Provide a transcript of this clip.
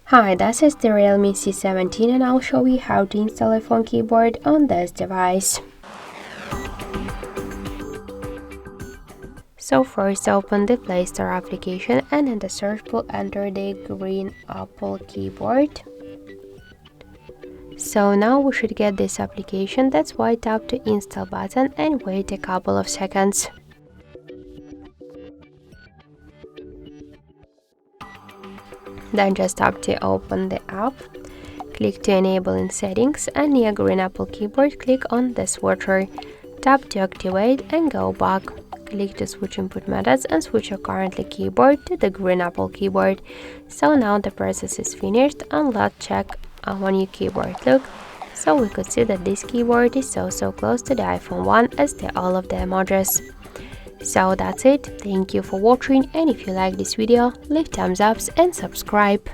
Hi, this is the REALME C17 and I'll show you how to install a phone keyboard on this device. So first open the Play Store application and in the search bar enter the green Apple keyboard. So now we should get this application, that's why tap the install button and wait a couple of seconds. Then just tap to open the app, click to enable in settings and near green Apple keyboard click on the switcher. Tap to activate and go back. Click to switch input methods and switch your currently keyboard to the green Apple keyboard. So now the process is finished and let's check our new keyboard look. So we could see that this keyboard is so close to the iPhone 1 as all of the emojis. So that's it, thank you for watching, and if you like this video, leave thumbs up and subscribe.